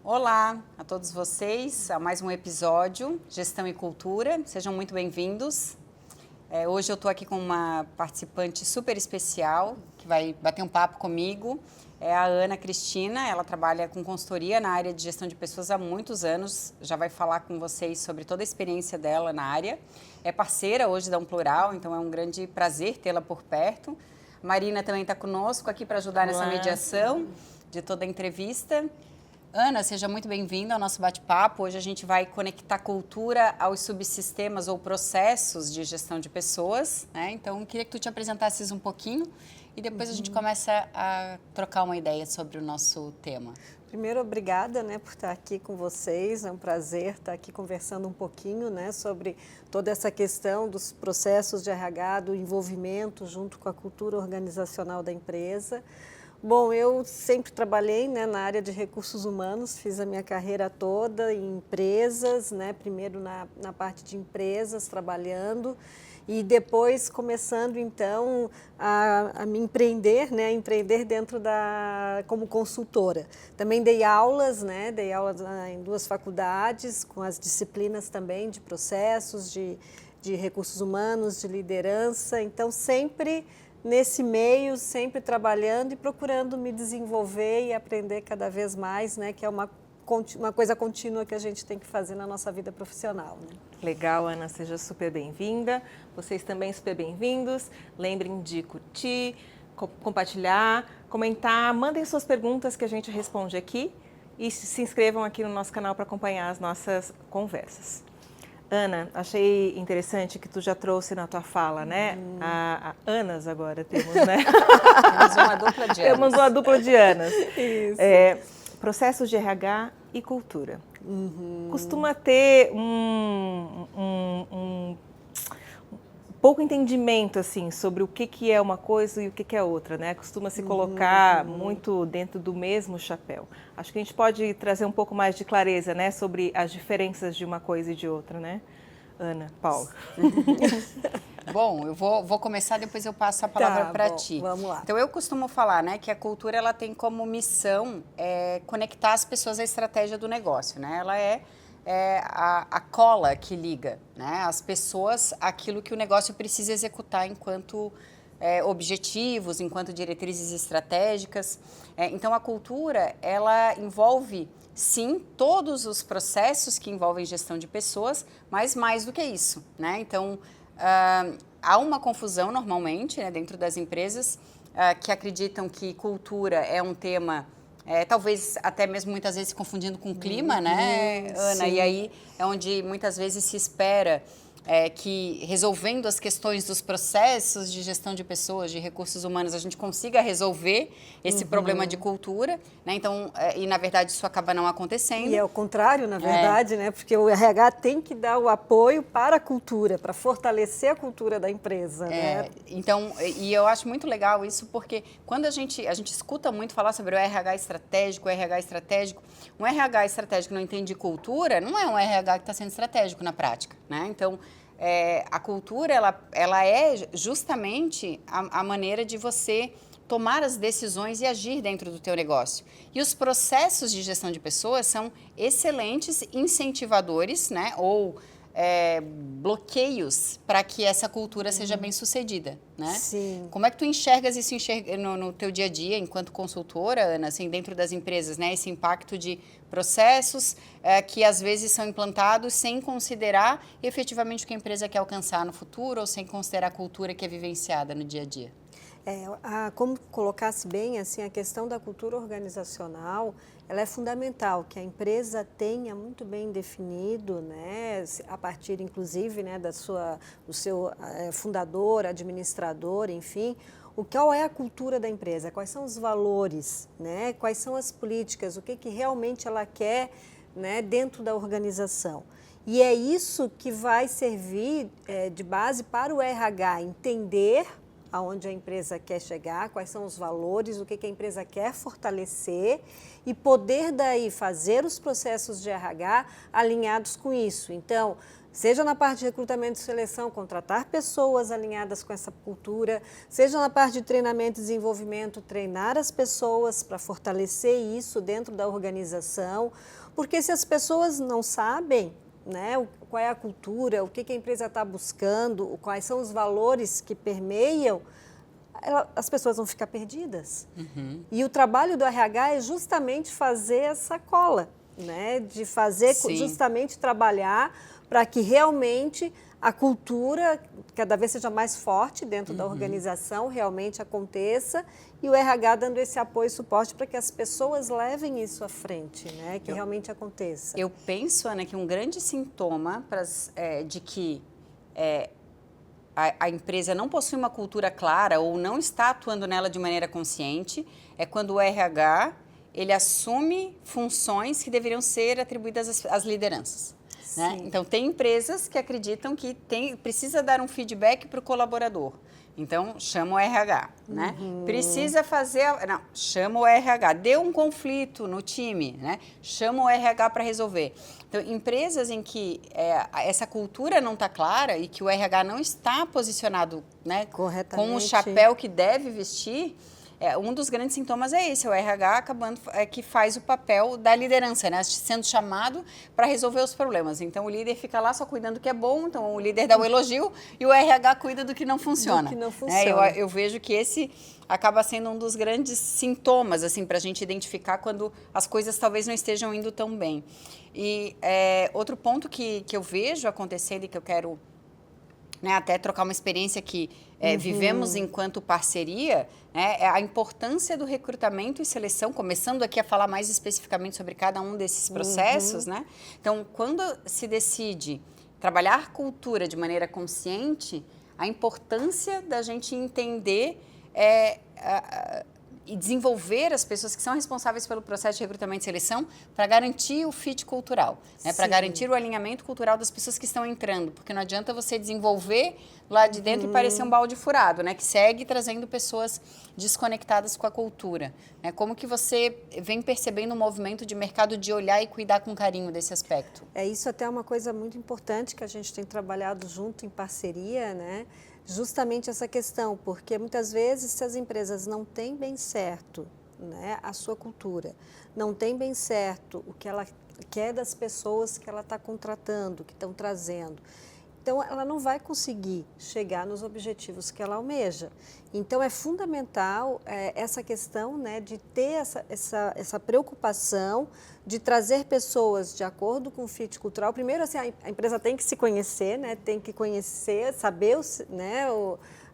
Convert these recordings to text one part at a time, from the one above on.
Olá a todos vocês, a mais um episódio Gestão e Cultura. Sejam muito bem-vindos. Hoje eu estou aqui com uma participante super especial que vai bater um papo comigo. É a Ana Cristina, ela trabalha com consultoria na área de gestão de pessoas há muitos anos. Já vai falar com vocês sobre toda a experiência dela na área. É parceira hoje da Plural, então é um grande prazer tê-la por perto. Marina também está conosco aqui para ajudar nessa mediação de toda a entrevista. Ana, seja muito bem-vinda ao nosso bate-papo. Hoje a gente vai conectar cultura aos subsistemas ou processos de gestão de pessoas, né? Então, eu queria que tu te apresentasses um pouquinho e depois a gente começa a trocar uma ideia sobre o nosso tema. Primeiro, obrigada, por estar aqui com vocês. É um prazer estar aqui conversando um pouquinho, sobre toda essa questão dos processos de RH, do envolvimento junto com a cultura organizacional da empresa. Bom, eu sempre trabalhei na área de recursos humanos, fiz a minha carreira toda em empresas, primeiro na parte de empresas, trabalhando, e depois começando, então, a me empreender, empreender como consultora. Também dei aulas em 2 faculdades, com as disciplinas também de processos, de recursos humanos, de liderança, então sempre nesse meio, sempre trabalhando e procurando me desenvolver e aprender cada vez mais, que é uma coisa contínua que a gente tem que fazer na nossa vida profissional. Legal, Ana, seja super bem-vinda. Vocês também super bem-vindos. Lembrem de curtir, compartilhar, comentar, mandem suas perguntas que a gente responde aqui e se inscrevam aqui no nosso canal para acompanhar as nossas conversas. Ana, achei interessante que tu já trouxe na tua fala, a Anas agora temos, Temos uma dupla de Anas. Temos uma dupla de Anas. Isso. Processos de RH e cultura. Costuma ter um pouco entendimento assim sobre o que é uma coisa e o que é outra, Costuma se colocar muito dentro do mesmo chapéu. Acho que a gente pode trazer um pouco mais de clareza, sobre as diferenças de uma coisa e de outra, Ana, Paulo. Bom, eu vou começar, depois eu passo a palavra para ti. Vamos lá. Então, eu costumo falar, que a cultura ela tem como missão conectar as pessoas à estratégia do negócio, Ela é a cola que liga, as pessoas àquilo que o negócio precisa executar enquanto objetivos, enquanto diretrizes estratégicas. Então, a cultura, ela envolve, sim, todos os processos que envolvem gestão de pessoas, mas mais do que isso, Então, há uma confusão, normalmente, dentro das empresas que acreditam que cultura é um tema... talvez até mesmo muitas vezes se confundindo com o clima, Ana? Sim. E aí é onde muitas vezes se espera que resolvendo as questões dos processos de gestão de pessoas, de recursos humanos, a gente consiga resolver esse problema de cultura, Então, e na verdade isso acaba não acontecendo. E é o contrário, na verdade, Porque o RH tem que dar o apoio para a cultura, para fortalecer a cultura da empresa, Então, e eu acho muito legal isso, porque quando a gente escuta muito falar sobre o RH estratégico, um RH estratégico não entende cultura, não é um RH que está sendo estratégico na prática, Então, a cultura, ela é justamente a maneira de você tomar as decisões e agir dentro do teu negócio. E os processos de gestão de pessoas são excelentes incentivadores, ou bloqueios para que essa cultura seja bem sucedida, Sim. Como é que tu enxergas isso no teu dia a dia enquanto consultora, Ana, assim, dentro das empresas, esse impacto de processos que às vezes são implantados sem considerar efetivamente o que a empresa quer alcançar no futuro ou sem considerar a cultura que é vivenciada no dia a dia? Como colocasse bem, assim, a questão da cultura organizacional, ela é fundamental, que a empresa tenha muito bem definido, a partir, inclusive, do seu fundador, administrador, enfim, qual é a cultura da empresa, quais são os valores, quais são as políticas, o que realmente ela quer, dentro da organização. E é isso que vai servir de base para o RH entender aonde a empresa quer chegar, quais são os valores, o que a empresa quer fortalecer e poder daí fazer os processos de RH alinhados com isso. Então, seja na parte de recrutamento e seleção, contratar pessoas alinhadas com essa cultura, seja na parte de treinamento e desenvolvimento, treinar as pessoas para fortalecer isso dentro da organização, porque se as pessoas não sabem, né, qual é a cultura, o que a empresa está buscando, quais são os valores que permeiam, as pessoas vão ficar perdidas. Uhum. E o trabalho do RH é justamente fazer essa cola, né, de fazer justamente trabalhar para que realmente a cultura cada vez seja mais forte dentro da organização, realmente aconteça, e o RH dando esse apoio e suporte para que as pessoas levem isso à frente, né? Que realmente aconteça. Eu penso, Ana, que um grande sintoma de que a empresa não possui uma cultura clara ou não está atuando nela de maneira consciente é quando o RH ele assume funções que deveriam ser atribuídas às lideranças. Né? Então, tem empresas que acreditam que precisa dar um feedback para o colaborador. Então, chama o RH. Né? Precisa fazer... Não, chama o RH. Deu um conflito no time, né? Chama o RH para resolver. Então, empresas em que essa cultura não está clara e que o RH não está posicionado, né, com o chapéu que deve vestir... um dos grandes sintomas é esse, o RH que faz o papel da liderança, né? Sendo chamado para resolver os problemas. Então, o líder fica lá só cuidando do que é bom, então o líder dá o elogio e o RH cuida do que não funciona. Do que não funciona. Eu vejo que esse acaba sendo um dos grandes sintomas assim, para a gente identificar quando as coisas talvez não estejam indo tão bem. E outro ponto que eu vejo acontecendo e que eu quero... Né, até trocar uma experiência que vivemos enquanto parceria, né, é a importância do recrutamento e seleção, começando aqui a falar mais especificamente sobre cada um desses processos. Né? Então, quando se decide trabalhar cultura de maneira consciente, a importância da gente entender e desenvolver as pessoas que são responsáveis pelo processo de recrutamento e seleção para garantir o fit cultural, né? Para garantir o alinhamento cultural das pessoas que estão entrando, porque não adianta você desenvolver lá de dentro e parecer um balde furado, né? Que segue trazendo pessoas desconectadas com a cultura. Né? Como que você vem percebendo um movimento de mercado de olhar e cuidar com carinho desse aspecto? Isso até é uma coisa muito importante que a gente tem trabalhado junto em parceria, né? Justamente essa questão, porque muitas vezes se as empresas não têm bem certo, né, a sua cultura, não tem bem certo o que ela quer das pessoas que ela está contratando, que estão trazendo, então ela não vai conseguir chegar nos objetivos que ela almeja. Então é fundamental essa questão, né, de ter essa preocupação de trazer pessoas de acordo com o fit cultural. Primeiro, assim, a empresa tem que se conhecer, né, tem que conhecer, saber né,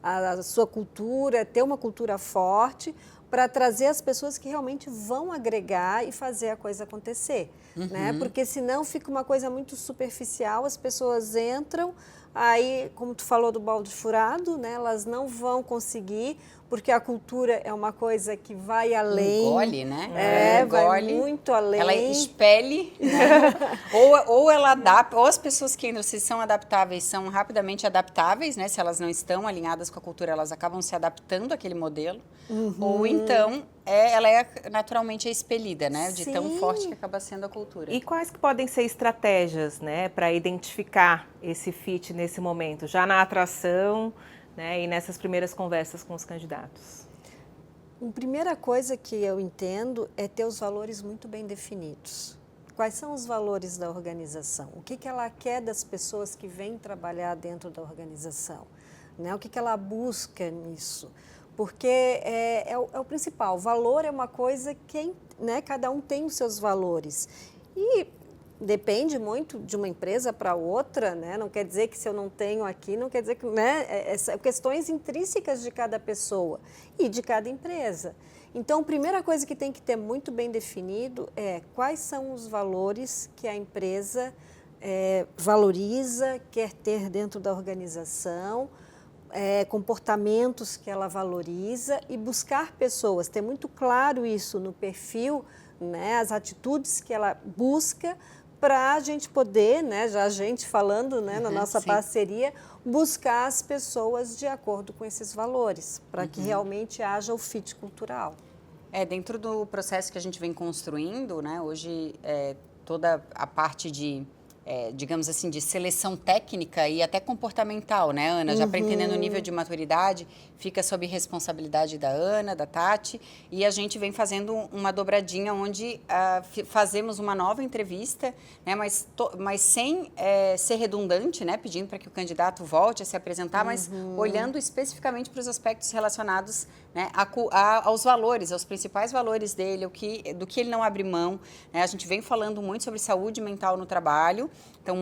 a sua cultura, ter uma cultura forte para trazer as pessoas que realmente vão agregar e fazer a coisa acontecer. Né? Porque senão fica uma coisa muito superficial, as pessoas entram, aí, como tu falou do balde furado, né, elas não vão conseguir, porque a cultura é uma coisa que vai além. Engole, né? Vai muito além. Ela expele, né? ou ela adapta, ou as pessoas que ainda se são adaptáveis são rapidamente adaptáveis, né? Se elas não estão alinhadas com a cultura, elas acabam se adaptando àquele modelo. Ou então, ela é naturalmente expelida, né? De tão forte que acaba sendo a cultura. E quais que podem ser estratégias, né, para identificar esse fit nesse momento, já na atração, né, e nessas primeiras conversas com os candidatos? A primeira coisa que eu entendo é ter os valores muito bem definidos. Quais são os valores da organização? O que ela quer das pessoas que vêm trabalhar dentro da organização? Né? O que ela busca nisso? Porque é o principal. O valor é uma coisa que, né, cada um tem os seus valores. E depende muito de uma empresa para outra, né? Não quer dizer que se eu não tenho aqui, não quer dizer que... Né? São questões intrínsecas de cada pessoa e de cada empresa. Então, a primeira coisa que tem que ter muito bem definido é quais são os valores que a empresa valoriza, quer ter dentro da organização, comportamentos que ela valoriza e buscar pessoas, ter muito claro isso no perfil, né, as atitudes que ela busca para a gente poder, né, já a gente falando, né, na nossa sim. parceria, buscar as pessoas de acordo com esses valores, para que realmente haja o fit cultural. Dentro do processo que a gente vem construindo, né, hoje toda a parte de, digamos assim, de seleção técnica e até comportamental, né, Ana? Já para entender o nível de maturidade, fica sob responsabilidade da Ana, da Tati, e a gente vem fazendo uma dobradinha onde fazemos uma nova entrevista, né, mas sem ser redundante, né, pedindo para que o candidato volte a se apresentar, mas olhando especificamente para os aspectos relacionados, né, aos valores, aos principais valores dele, do que ele não abre mão, né? A gente vem falando muito sobre saúde mental no trabalho, então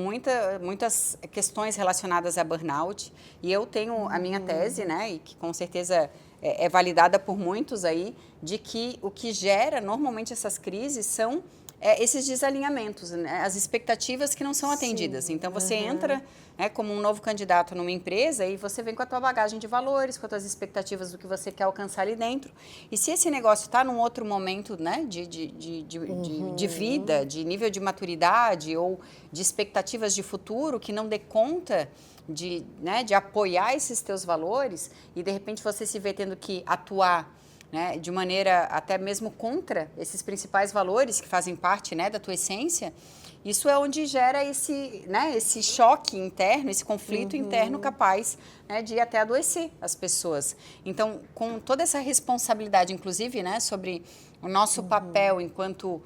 muitas questões relacionadas a burnout, e eu tenho a minha tese, né, e que com certeza é validada por muitos aí, de que o que gera normalmente essas crises são esses desalinhamentos, né, as expectativas que não são atendidas. Então, você entra, né, como um novo candidato numa empresa e você vem com a tua bagagem de valores, com as tuas expectativas do que você quer alcançar ali dentro. E se esse negócio está num outro momento, né, de vida, de nível de maturidade ou de expectativas de futuro que não dê conta de apoiar esses teus valores e, de repente, você se vê tendo que atuar, né, de maneira até mesmo contra esses principais valores que fazem parte, né, da tua essência, isso é onde gera esse choque interno, esse conflito interno capaz, né, de até adoecer as pessoas. Então, com toda essa responsabilidade, inclusive, né, sobre o nosso papel enquanto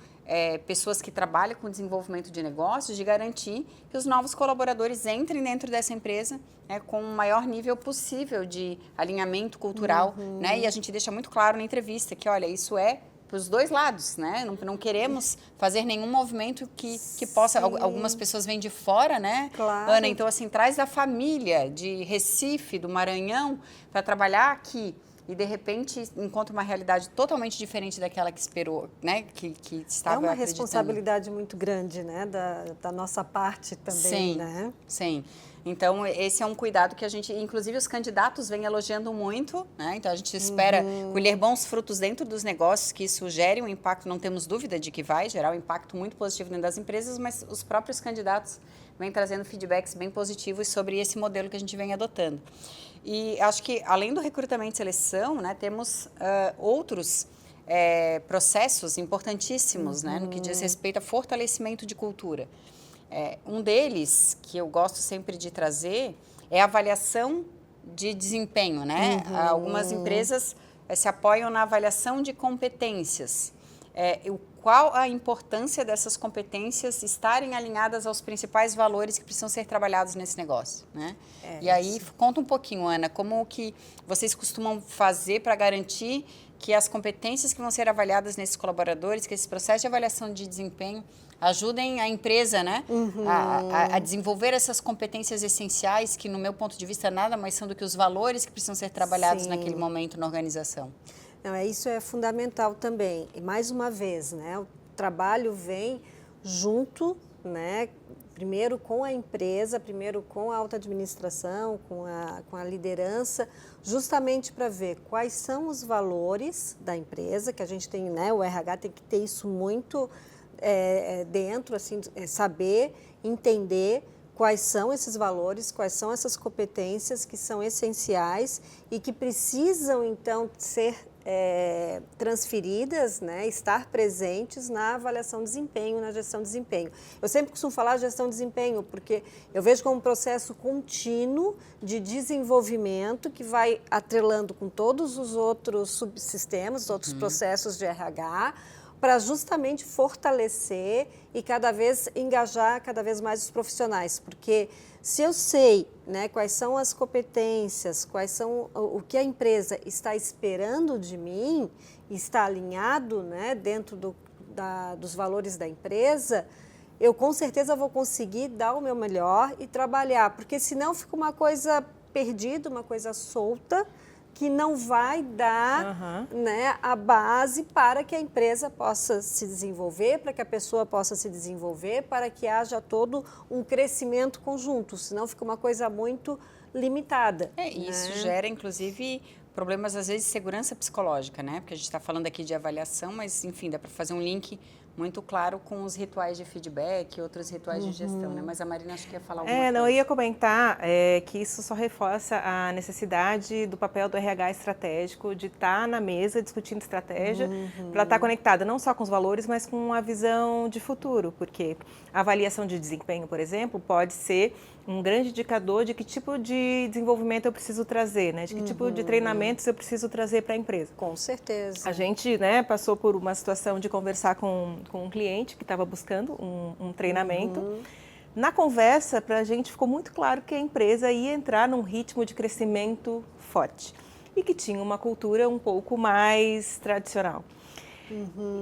pessoas que trabalham com desenvolvimento de negócios, de garantir que os novos colaboradores entrem dentro dessa empresa, né, com o maior nível possível de alinhamento cultural, né, e a gente deixa muito claro na entrevista que, olha, isso é para os dois lados, né, não queremos fazer nenhum movimento que possa, algumas pessoas vêm de fora, né, Claro. Ana, então assim, traz da família de Recife, do Maranhão, para trabalhar aqui, e de repente encontra uma realidade totalmente diferente daquela que esperou, né? Que estava É uma acreditando. responsabilidade muito grande, né? Da nossa parte também, Sim, né? Sim. Então, esse é um cuidado que a gente, inclusive os candidatos vêm elogiando muito, né? Então, a gente espera colher bons frutos dentro dos negócios, que isso gere um impacto, não temos dúvida de que vai gerar um impacto muito positivo dentro das empresas, mas os próprios candidatos vêm trazendo feedbacks bem positivos sobre esse modelo que a gente vem adotando. E acho que, além do recrutamento e seleção, né, temos outros processos importantíssimos, né, no que diz respeito a fortalecimento de cultura. Um deles, que eu gosto sempre de trazer, é a avaliação de desempenho, né? Algumas empresas se apoiam na avaliação de competências. Qual a importância dessas competências estarem alinhadas aos principais valores que precisam ser trabalhados nesse negócio, né? E aí, conta um pouquinho, Ana, como que vocês costumam fazer para garantir que as competências que vão ser avaliadas nesses colaboradores, que esse processo de avaliação de desempenho ajudem a empresa, né, a desenvolver essas competências essenciais que, no meu ponto de vista, nada mais são do que os valores que precisam ser trabalhados naquele momento na organização. Não, isso é fundamental também. E, mais uma vez, né, o trabalho vem junto, né, primeiro com a empresa, primeiro com a alta administração, com a liderança, justamente para ver quais são os valores da empresa, que a gente tem, né, o RH tem que ter isso muito dentro, assim, saber, entender quais são esses valores, quais são essas competências que são essenciais e que precisam, então, ser transferidas, né, estar presentes na avaliação de desempenho, na gestão de desempenho. Eu sempre costumo falar de gestão de desempenho porque eu vejo como um processo contínuo de desenvolvimento que vai atrelando com todos os outros subsistemas, os outros processos de RH, para justamente fortalecer e cada vez engajar cada vez mais os profissionais, porque se eu sei, né, quais são as competências, quais são o que a empresa está esperando de mim, está alinhado, né, dentro dos valores da empresa, eu com certeza vou conseguir dar o meu melhor e trabalhar, porque senão fica uma coisa perdida, uma coisa solta, que não vai dar né, a base para que a empresa possa se desenvolver, para que a pessoa possa se desenvolver, para que haja todo um crescimento conjunto, senão fica uma coisa muito limitada. Isso gera, inclusive, problemas, às vezes, de segurança psicológica, né? Porque a gente está falando aqui de avaliação, mas, enfim, dá para fazer um link muito claro com os rituais de feedback e outros rituais de gestão, né? Mas a Marina acho que ia falar alguma Não, coisa. eu ia comentar que isso só reforça a necessidade do papel do RH estratégico de estar na mesa discutindo estratégia para estar conectada não só com os valores, mas com a visão de futuro, porque a avaliação de desempenho, por exemplo, pode ser um grande indicador de que tipo de desenvolvimento eu preciso trazer, né? De que tipo de treinamentos eu preciso trazer para a empresa. Com certeza. A gente, né, passou por uma situação de conversar com um cliente que estava buscando um treinamento. Na conversa, para a gente ficou muito claro que a empresa ia entrar num ritmo de crescimento forte e que tinha uma cultura um pouco mais tradicional.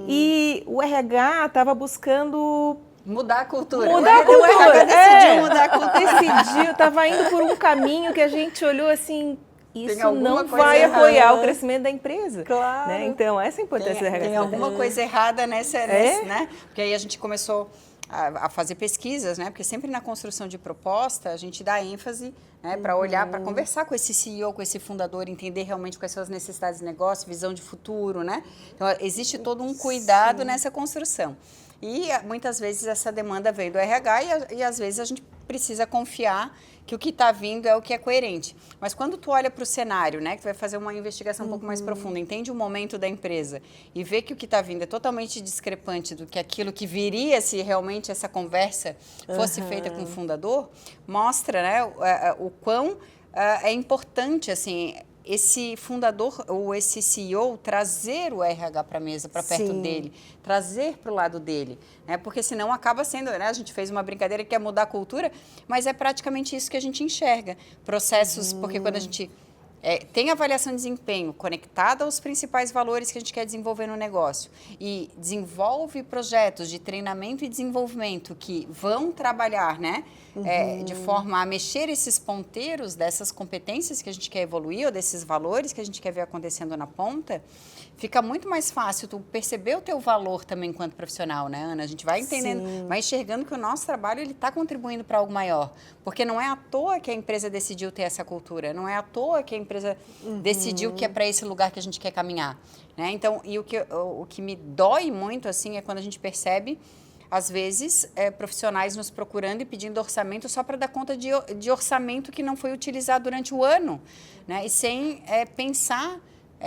E o RH estava buscando Mudar a cultura. mudar a cultura. O RH decidiu mudar a cultura. Decidiu, estava indo por um caminho que a gente olhou assim, isso alguma não coisa vai errada. apoiar o crescimento da empresa. Claro. Né? Então, essa é a importância do RH. Tem alguma coisa errada nessa, né? Porque aí a gente começou a fazer pesquisas, né? Porque sempre na construção de proposta a gente dá ênfase, né? Para olhar, para conversar com esse CEO, com esse fundador, entender realmente quais são as necessidades de negócio, visão de futuro, né? Então existe todo um cuidado nessa construção. E muitas vezes essa demanda vem do RH e às vezes a gente precisa confiar que o que está vindo é o que é coerente. Mas quando tu olha para o cenário, né, que tu vai fazer uma investigação um pouco mais profunda, entende o momento da empresa e vê que o que está vindo é totalmente discrepante do que aquilo que viria se realmente essa conversa fosse feita com o fundador, mostra, né, o quão é importante, assim, esse fundador ou esse CEO trazer o RH para a mesa, para perto dele, trazer para o lado dele, né? Porque senão acaba sendo, né? A gente fez uma brincadeira que é mudar a cultura, mas é praticamente isso que a gente enxerga. Processos, porque quando a gente tem avaliação de desempenho conectada aos principais valores que a gente quer desenvolver no negócio e desenvolve projetos de treinamento e desenvolvimento que vão trabalhar, né, de forma a mexer esses ponteiros dessas competências que a gente quer evoluir ou desses valores que a gente quer ver acontecendo na ponta, fica muito mais fácil tu perceber o teu valor também enquanto profissional, né, Ana? A gente vai entendendo, vai enxergando que o nosso trabalho ele está contribuindo para algo maior, porque não é à toa que a empresa decidiu ter essa cultura, não é à toa que a empresa decidiu que é para esse lugar que a gente quer caminhar, né? Então, e o que me dói muito assim é quando a gente percebe às vezes, profissionais nos procurando e pedindo orçamento só para dar conta de orçamento que não foi utilizado durante o ano, né? E sem pensar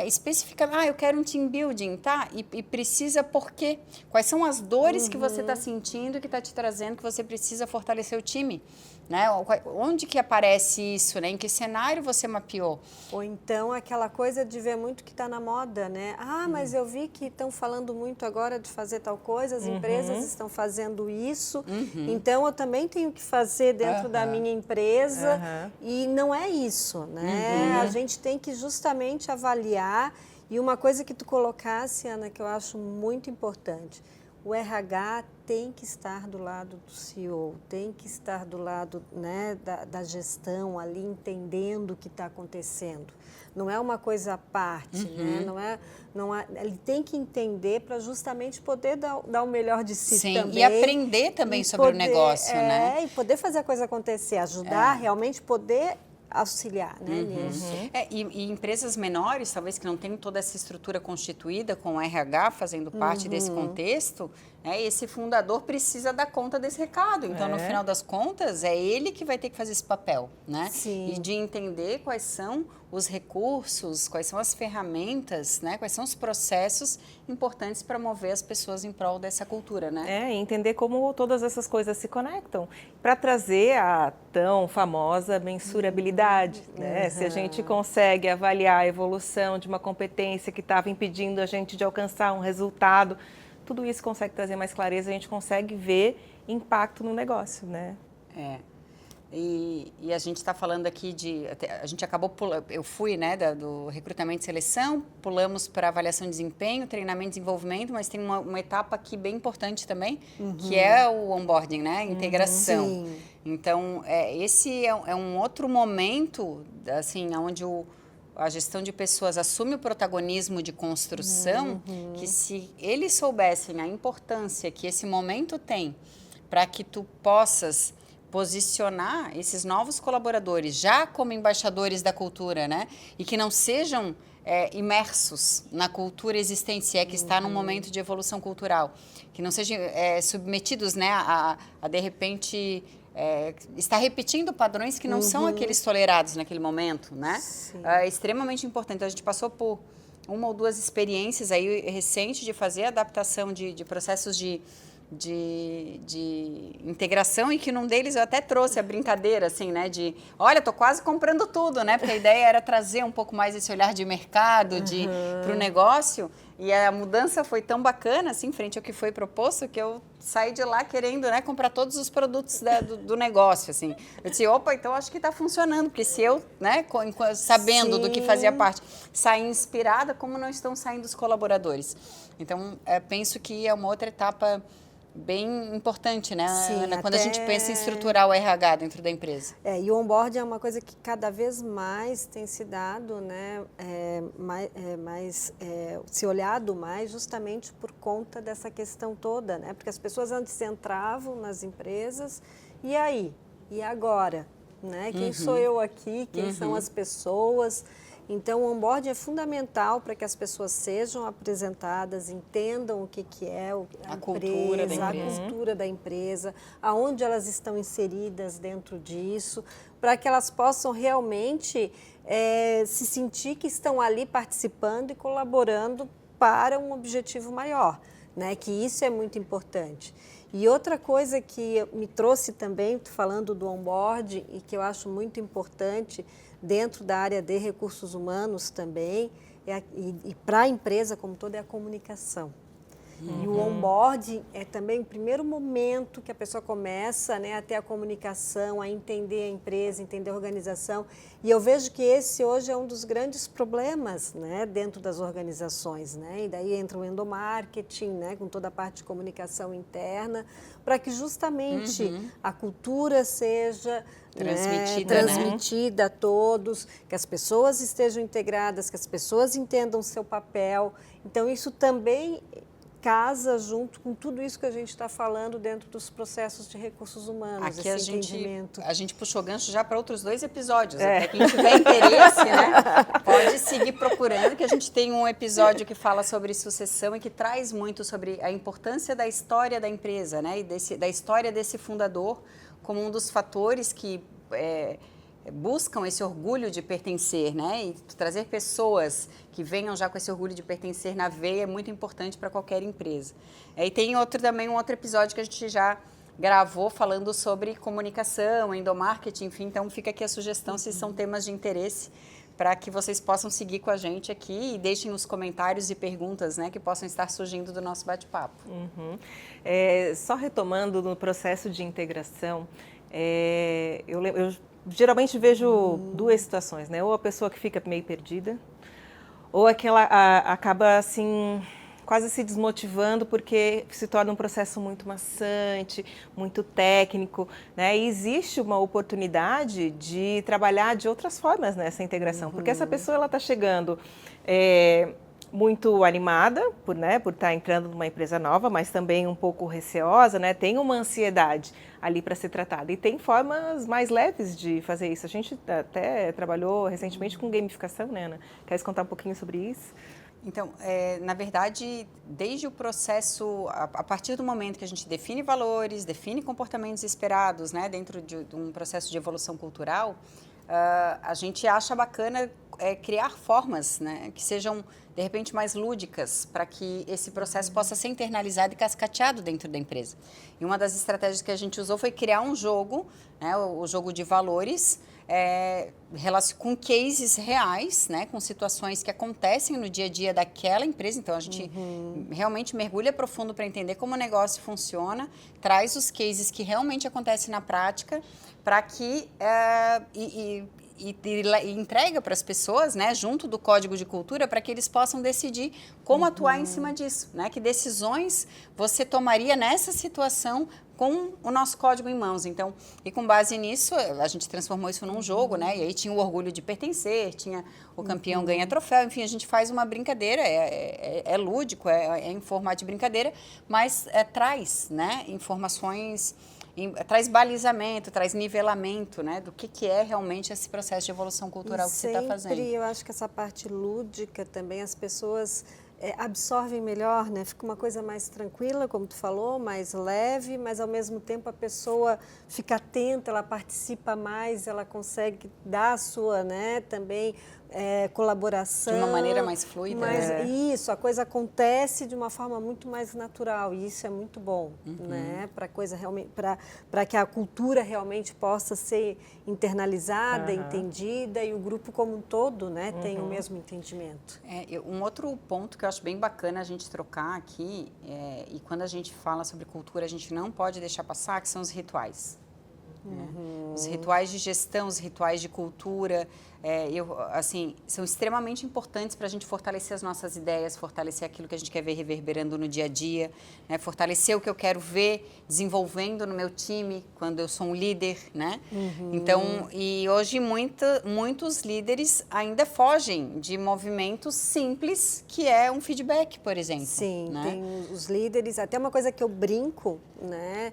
especificamente, eu quero um team building, tá? E precisa por quê? Quais são as dores que você está sentindo que está te trazendo que você precisa fortalecer o time? Né? Onde que aparece isso, né? Em que cenário você mapeou? Ou então aquela coisa de ver muito que está na moda, né? Mas eu vi que estão falando muito agora de fazer tal coisa, as empresas estão fazendo isso, então eu também tenho que fazer dentro da minha empresa e não é isso, né? A gente tem que justamente avaliar e uma coisa que tu colocasse, Ana, que eu acho muito importante, o RH tem que estar do lado do CEO, tem que estar do lado, né, da gestão ali, entendendo o que está acontecendo. Não é uma coisa à parte, né? Ele tem que entender para justamente poder dar o melhor de si também. E aprender também sobre o negócio, né? E poder fazer a coisa acontecer, ajudar, realmente poder auxiliar, né, nisso. E empresas menores, talvez que não tenham toda essa estrutura constituída com o RH fazendo parte desse contexto, né, esse fundador precisa dar conta desse recado. Então, no final das contas, é ele que vai ter que fazer esse papel, né? Sim. E de entender quais são os recursos, quais são as ferramentas, né, quais são os processos importantes para mover as pessoas em prol dessa cultura, né? E entender como todas essas coisas se conectam para trazer a tão famosa mensurabilidade, né? Se a gente consegue avaliar a evolução de uma competência que estava impedindo a gente de alcançar um resultado, tudo isso consegue trazer mais clareza, a gente consegue ver impacto no negócio, né? E a gente está falando aqui a gente acabou pulando, eu fui, né, do recrutamento e seleção, pulamos para avaliação de desempenho, treinamento e desenvolvimento, mas tem uma etapa aqui bem importante também, que é o onboarding, né, integração. Sim. Então, esse é um outro momento, assim, onde a gestão de pessoas assume o protagonismo de construção, que se eles soubessem a importância que esse momento tem para que tu possas posicionar esses novos colaboradores já como embaixadores da cultura, né? E que não sejam imersos na cultura existente, se é que está num momento de evolução cultural, que não sejam submetidos, né, a de repente estar repetindo padrões que não são aqueles tolerados naquele momento, né? É extremamente importante. Então, a gente passou por uma ou duas experiências aí recentes de fazer adaptação de processos de integração, e que num deles eu até trouxe a brincadeira, assim, né, de, olha, tô quase comprando tudo, né, porque a ideia era trazer um pouco mais esse olhar de mercado, para o negócio, e a mudança foi tão bacana, assim, frente ao que foi proposto, que eu saí de lá querendo, né, comprar todos os produtos do negócio, assim. Eu disse, opa, então acho que está funcionando, porque se eu, né, sabendo do que fazia parte, sair inspirada, como não estão saindo os colaboradores? Então, penso que é uma outra etapa bem importante, né, Ana, quando a gente pensa em estruturar o RH dentro da empresa. E o onboarding é uma coisa que cada vez mais tem se dado, né, se olhado mais justamente por conta dessa questão toda, né, porque as pessoas antes entravam nas empresas, e aí? E agora? Né? Quem sou eu aqui? Quem são as pessoas? Então, o onboarding é fundamental para que as pessoas sejam apresentadas, entendam o que é a cultura da empresa, aonde elas estão inseridas dentro disso, para que elas possam realmente se sentir que estão ali participando e colaborando para um objetivo maior, né? Que isso é muito importante. E outra coisa que me trouxe também, falando do onboarding, e que eu acho muito importante dentro da área de recursos humanos também, e para a empresa como toda, é a comunicação. E o onboarding é também o primeiro momento que a pessoa começa, né, a ter a comunicação, a entender a empresa, entender a organização. E eu vejo que esse hoje é um dos grandes problemas, né, dentro das organizações, né? E daí entra o endomarketing, né, com toda a parte de comunicação interna, para que justamente a cultura seja transmitida a todos, que as pessoas estejam integradas, que as pessoas entendam o seu papel. Então, isso também casa junto com tudo isso que a gente está falando dentro dos processos de recursos humanos. Aqui a gente puxou gancho já para outros 2 episódios. Até quem tiver interesse, né, pode seguir procurando, que a gente tem um episódio que fala sobre sucessão e que traz muito sobre a importância da história da empresa, né, e da história desse fundador como um dos fatores que buscam esse orgulho de pertencer, né? E trazer pessoas que venham já com esse orgulho de pertencer na veia é muito importante para qualquer empresa. E tem também um outro episódio que a gente já gravou falando sobre comunicação, endomarketing, enfim, então fica aqui a sugestão se são temas de interesse para que vocês possam seguir com a gente aqui e deixem os comentários e perguntas, né, que possam estar surgindo do nosso bate-papo. Só retomando no processo de integração, eu geralmente vejo 2 situações, né? Ou a pessoa que fica meio perdida, ou aquela acaba assim quase se desmotivando porque se torna um processo muito maçante, muito técnico, né? E existe uma oportunidade de trabalhar de outras formas nessa integração, porque essa pessoa ela está chegando muito animada por estar entrando numa empresa nova, mas também um pouco receosa, né? Tem uma ansiedade ali para ser tratada. E tem formas mais leves de fazer isso. A gente até trabalhou recentemente com gamificação, né, Ana? Quer contar um pouquinho sobre isso? Então, na verdade, desde o processo, a partir do momento que a gente define valores, define comportamentos esperados, né, dentro de um processo de evolução cultural, a gente acha bacana criar formas, né, que sejam, de repente, mais lúdicas, para que esse processo possa ser internalizado e cascateado dentro da empresa. E uma das estratégias que a gente usou foi criar um jogo, né, o jogo de valores, com cases reais, né, com situações que acontecem no dia a dia daquela empresa. Então, a gente realmente mergulha profundo para entender como o negócio funciona, traz os cases que realmente acontecem na prática, para que e entrega para as pessoas, né, junto do código de cultura, para que eles possam decidir como atuar em cima disso, né, que decisões você tomaria nessa situação com o nosso código em mãos. Então, e com base nisso, a gente transformou isso num jogo, né, e aí tinha o orgulho de pertencer, tinha o campeão ganha troféu, enfim, a gente faz uma brincadeira, é lúdico, é em formato de brincadeira, mas traz, né, informações traz balizamento, traz nivelamento, né, do que é realmente esse processo de evolução cultural que você está fazendo. Sempre, eu acho que essa parte lúdica também, as pessoas absorvem melhor, né? Fica uma coisa mais tranquila, como tu falou, mais leve, mas ao mesmo tempo a pessoa fica atenta, ela participa mais, ela consegue dar a sua, né, também colaboração. De uma maneira mais fluida. Mas isso, a coisa acontece de uma forma muito mais natural e isso é muito bom, né? Para coisa realmente, para que a cultura realmente possa ser internalizada, entendida e o grupo como um todo, né, tenha o mesmo entendimento. Um outro ponto que eu acho bem bacana a gente trocar aqui, e quando a gente fala sobre cultura, a gente não pode deixar passar, que são os rituais. Os rituais de gestão, os rituais de cultura, assim, são extremamente importantes para a gente fortalecer as nossas ideias, fortalecer aquilo que a gente quer ver reverberando no dia a dia, né? Fortalecer o que eu quero ver desenvolvendo no meu time quando eu sou um líder, né? Então, e hoje muitos líderes ainda fogem de movimentos simples, que é um feedback, por exemplo. Sim, né? tem os líderes, até uma coisa que eu brinco, né?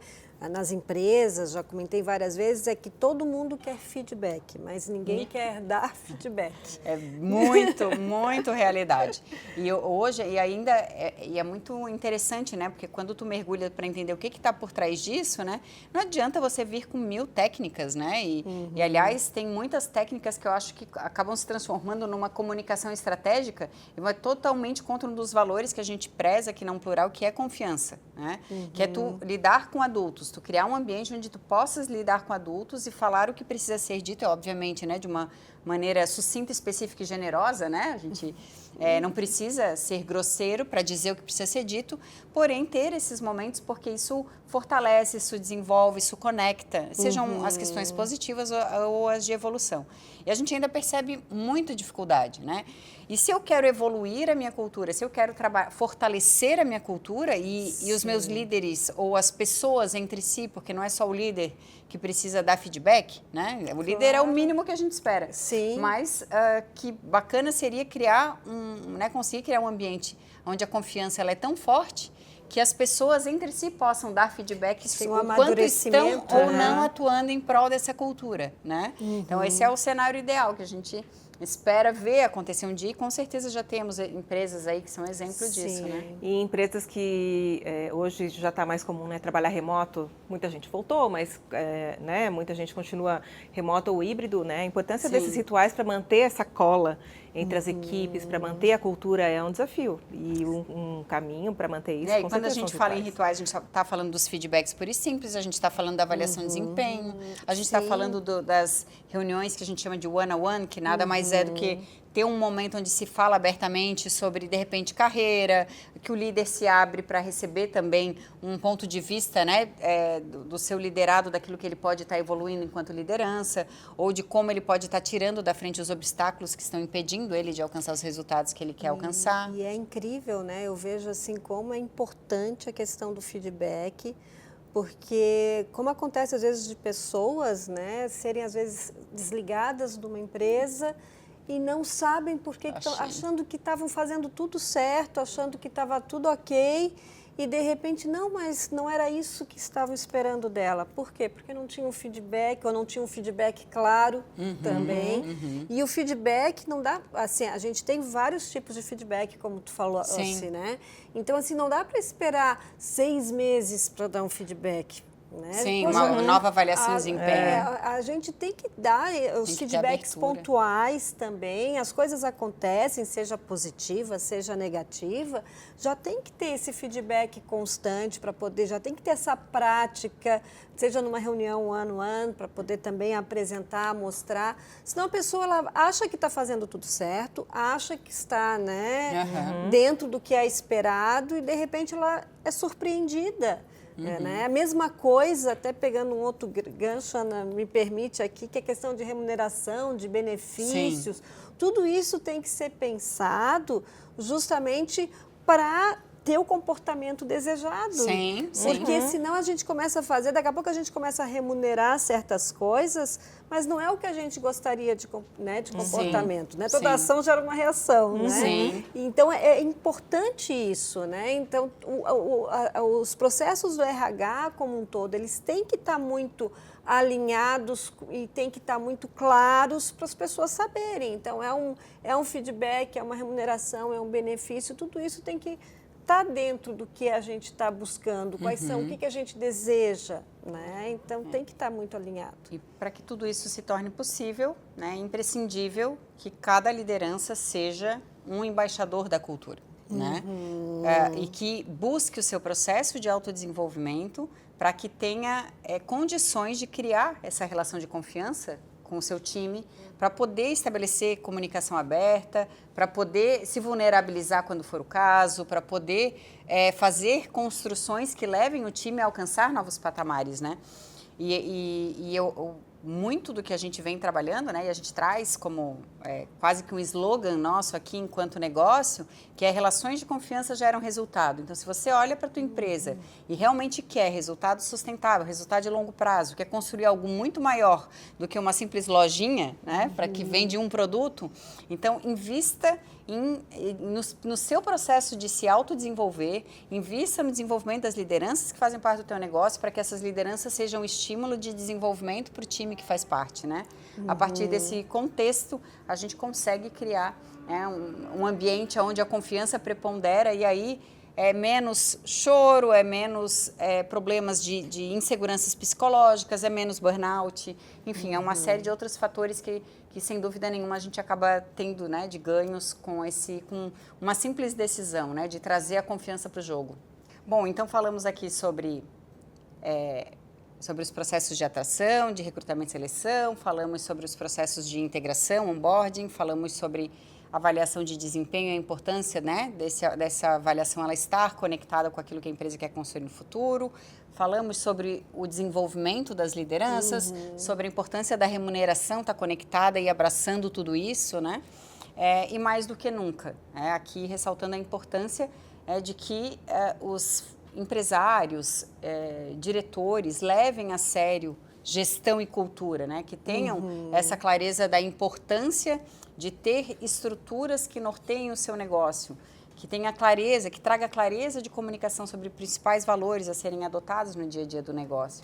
Nas empresas, já comentei várias vezes, é que todo mundo quer feedback, mas ninguém quer dar feedback. É muito realidade. E hoje, e ainda, é muito interessante, né? Porque quando tu mergulha para entender o que está por trás disso, né? Não adianta você vir com 1000 técnicas, né? E aliás, tem muitas técnicas que eu acho que acabam se transformando numa comunicação estratégica e vai totalmente contra um dos valores que a gente preza aqui na Plural, que é confiança, né? Que é tu lidar com adultos, tu criar um ambiente onde tu possas lidar com adultos e falar o que precisa ser dito, obviamente, né, de uma maneira sucinta, específica e generosa, né? A gente não precisa ser grosseiro para dizer o que precisa ser dito, porém ter esses momentos porque isso fortalece, isso desenvolve, isso conecta, sejam as questões positivas ou as de evolução. E a gente ainda percebe muita dificuldade, né? E se eu quero evoluir a minha cultura, se eu quero fortalecer a minha cultura e os meus líderes ou as pessoas entre si, porque não é só o líder que precisa dar feedback, né? O líder é o mínimo que a gente espera. Sim. Mas que bacana seria criar conseguir criar um ambiente onde a confiança ela é tão forte que as pessoas entre si possam dar feedback Sim, o quanto estão ou não atuando em prol dessa cultura, né? Então, esse é o cenário ideal que a gente espera ver acontecer um dia e com certeza já temos empresas aí que são exemplo disso, né? E empresas que hoje já está mais comum, né, trabalhar remoto, muita gente voltou, mas né, muita gente continua remoto ou híbrido, né? A importância desses rituais para manter essa cola entre as equipes, para manter a cultura é um desafio e um caminho para manter isso. E quando a gente fala em rituais, a gente está falando dos feedbacks puros e simples, a gente está falando da avaliação de desempenho, a gente está falando das reuniões que a gente chama de one-on-one, que nada mais é do que ter um momento onde se fala abertamente sobre, de repente, carreira, que o líder se abre para receber também um ponto de vista, né, do seu liderado, daquilo que ele pode estar evoluindo enquanto liderança, ou de como ele pode estar tirando da frente os obstáculos que estão impedindo ele de alcançar os resultados que ele quer alcançar. E é incrível, né? Eu vejo assim como é importante a questão do feedback, porque como acontece às vezes de pessoas, né, serem às vezes desligadas de uma empresa e não sabem por que estão achando que estavam fazendo tudo certo, achando que estava tudo ok e de repente não, mas não era isso que estavam esperando dela. Por quê? Porque não tinha um feedback ou não tinha um feedback claro também. E o feedback não dá, assim, a gente tem vários tipos de feedback, como tu falou, assim, né? Então, assim, não dá para esperar 6 meses para dar um feedback. Né? Sim, uma nova avaliação de desempenho. A gente tem que dar os feedbacks pontuais também, as coisas acontecem, seja positiva, seja negativa, já tem que ter esse feedback constante para poder, já tem que ter essa prática, seja numa reunião one-on-one, para poder também apresentar, mostrar. Senão a pessoa ela acha que está fazendo tudo certo, acha que está, né, dentro do que é esperado e de repente ela é surpreendida. Né? A mesma coisa, até pegando um outro gancho, Ana, me permite aqui, que é a questão de remuneração, de benefícios. Tudo isso tem que ser pensado justamente para ter o comportamento desejado. Sim, Porque senão a gente começa a fazer, daqui a pouco a gente começa a remunerar certas coisas, mas não é o que a gente gostaria de comportamento, né? Toda ação gera uma reação, né? Sim. Então, é importante isso, né? Então, os processos do RH como um todo, eles têm que estar muito alinhados e têm que estar muito claros para as pessoas saberem. Então, é um feedback, é uma remuneração, é um benefício, tudo isso tem que estar dentro do que a gente está buscando, quais são, o que a gente deseja, né? Então, tem que estar muito alinhado. E para que tudo isso se torne possível, né, é imprescindível que cada liderança seja um embaixador da cultura, né? E que busque o seu processo de autodesenvolvimento para que tenha condições de criar essa relação de confiança com o seu time, para poder estabelecer comunicação aberta, para poder se vulnerabilizar quando for o caso, para poder fazer construções que levem o time a alcançar novos patamares, né? Muito do que a gente vem trabalhando, né, e a gente traz como quase que um slogan nosso aqui enquanto negócio, que é relações de confiança geram resultado. Então, se você olha para a tua empresa e realmente quer resultado sustentável, resultado de longo prazo, quer construir algo muito maior do que uma simples lojinha, né, para que vende um produto, então invista no seu processo de se autodesenvolver, invista no desenvolvimento das lideranças que fazem parte do teu negócio, para que essas lideranças sejam um estímulo de desenvolvimento para o time que faz parte, né? A partir desse contexto, a gente consegue criar, né, um ambiente onde a confiança prepondera e aí é menos choro, é menos problemas de inseguranças psicológicas, é menos burnout, enfim, é uma série de outros fatores que sem dúvida nenhuma a gente acaba tendo, né, de ganhos com uma simples decisão, né, de trazer a confiança para o jogo. Bom, então falamos aqui sobre os processos de atração, de recrutamento e seleção, falamos sobre os processos de integração, onboarding, falamos sobre avaliação de desempenho e a importância, né, dessa avaliação ela estar conectada com aquilo que a empresa quer construir no futuro. Falamos sobre o desenvolvimento das lideranças, sobre a importância da remuneração estar conectada e abraçando tudo isso, né? E mais do que nunca, aqui ressaltando a importância de que os empresários, diretores levem a sério gestão e cultura, né? Que tenham essa clareza da importância de ter estruturas que norteiem o seu negócio, que tenha clareza, que traga clareza de comunicação sobre os principais valores a serem adotados no dia a dia do negócio.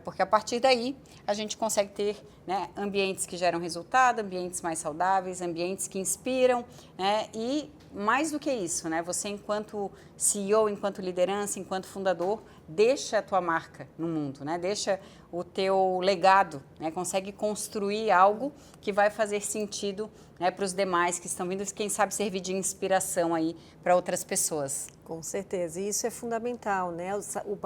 Porque a partir daí a gente consegue ter, né, ambientes que geram resultado, ambientes mais saudáveis, ambientes que inspiram, né, e mais do que isso, né, você enquanto CEO, enquanto liderança, enquanto fundador, deixa a tua marca no mundo, né, deixa o teu legado, né, consegue construir algo que vai fazer sentido, né, para os demais que estão vindo, quem sabe servir de inspiração aí para outras pessoas. Com certeza, e isso é fundamental, né?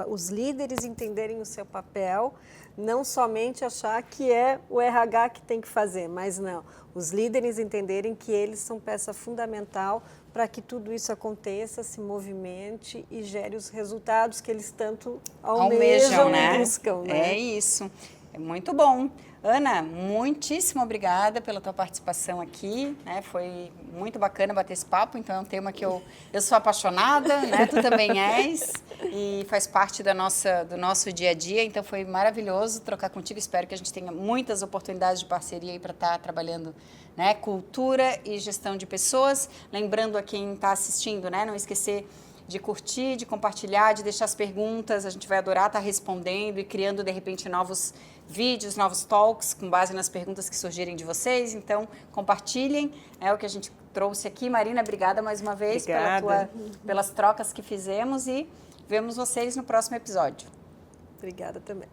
Os líderes entenderem o seu papel, não somente achar que é o RH que tem que fazer, mas não. Os líderes entenderem que eles são peça fundamental para que tudo isso aconteça, se movimente e gere os resultados que eles tanto almejam, né? E buscam, né? É isso, é muito bom. Ana, muitíssimo obrigada pela tua participação aqui, né? Foi muito bacana bater esse papo, então é um tema que eu sou apaixonada, né? Tu também és, e faz parte do nosso dia a dia, então foi maravilhoso trocar contigo, espero que a gente tenha muitas oportunidades de parceria aí para estar trabalhando, né, cultura e gestão de pessoas. Lembrando a quem está assistindo, né, não esquecer de curtir, de compartilhar, de deixar as perguntas, a gente vai adorar estar respondendo e criando, de repente, novos vídeos, novos talks, com base nas perguntas que surgirem de vocês. Então, compartilhem, é o que a gente trouxe aqui. Marina, obrigada mais uma vez pelas trocas que fizemos e vemos vocês no próximo episódio. Obrigada também.